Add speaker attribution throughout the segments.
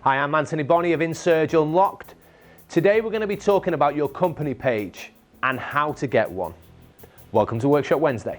Speaker 1: Hi, I'm Anthony Bonney of InSurge Unlocked. Today we're going to be talking about your company page and how to get one. Welcome to Workshop Wednesday.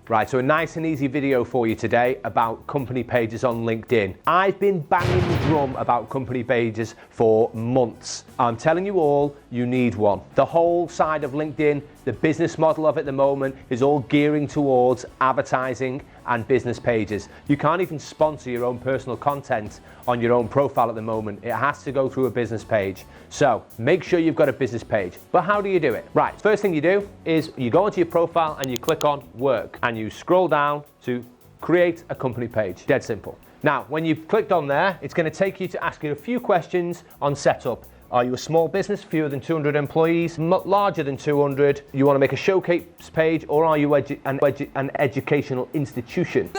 Speaker 1: Right, so a nice and easy video for you today about company pages on LinkedIn. I've been banging the drum about company pages for months. I'm telling you all, you need one. The whole side of LinkedIn, the business model of it at the moment is all gearing towards advertising and business pages. You can't even sponsor your own personal content on your own profile at the moment. It has to go through a business page. So make sure you've got a business page. But how do you do it? Right, first thing you do is you go onto your profile and you click on work and you scroll down to create a company page. Dead simple. Now, when you've clicked on there, it's going to take you to ask you a few questions on setup. Are you a small business, fewer than 200 employees, larger than 200? You want to make a showcase page, or are you an educational institution?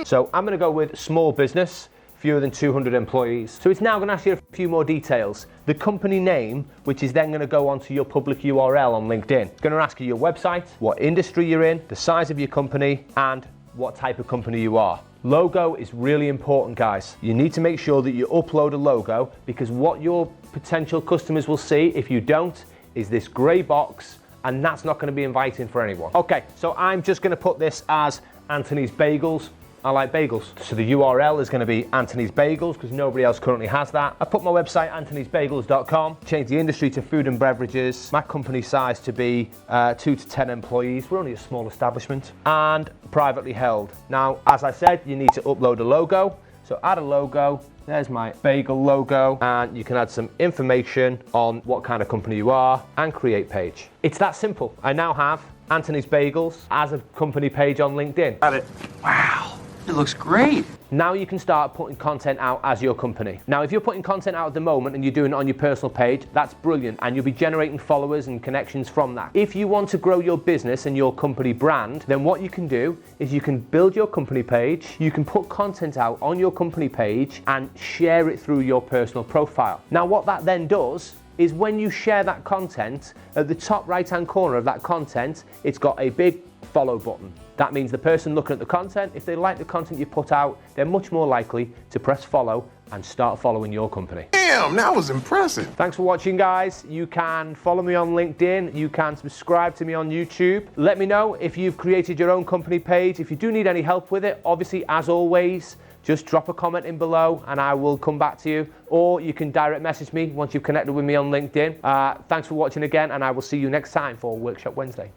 Speaker 1: So I'm going to go with small business, fewer than 200 employees. So it's now going to ask you a few more details. The company name, which is then going to go onto your public URL on LinkedIn. It's going to ask you your website, what industry you're in, the size of your company, and what type of company you are. Logo is really important, guys. You need to make sure that you upload a logo, because what your potential customers will see if you don't is this grey box, and that's not going to be inviting for anyone. Okay, so I'm just going to put this as Anthony's Bagels. I like bagels. So the URL is going to be Anthony's Bagels because nobody else currently has that. I put my website anthonysbagels.com, change the industry to food and beverages, my company size to be 2 to 10 employees. We're only a small establishment, and privately held. Now, as I said, you need to upload a logo. So add a logo. There's my bagel logo, and you can add some information on what kind of company you are and create page. It's that simple. I now have Anthony's Bagels as a company page on LinkedIn.
Speaker 2: Got it. Wow. It looks great.
Speaker 1: Now you can start putting content out as your company. Now, if you're putting content out at the moment and you're doing it on your personal page, that's brilliant, and you'll be generating followers and connections from that. If you want to grow your business and your company brand, then what you can do is you can build your company page, you can put content out on your company page and share it through your personal profile. Now, what that then does is when you share that content, at the top right-hand corner of that content, it's got a big follow button. That means the person looking at the content, if they like the content you put out, they're much more likely to press follow and start following your company.
Speaker 2: Damn, that was impressive.
Speaker 1: Thanks for watching, guys. You can follow me on LinkedIn. You can subscribe to me on YouTube. Let me know if you've created your own company page. If you do need any help with it, obviously, as always, just drop a comment in below and I will come back to you. Or you can direct message me once you've connected with me on LinkedIn. Thanks for watching again, and I will see you next time for Workshop Wednesday.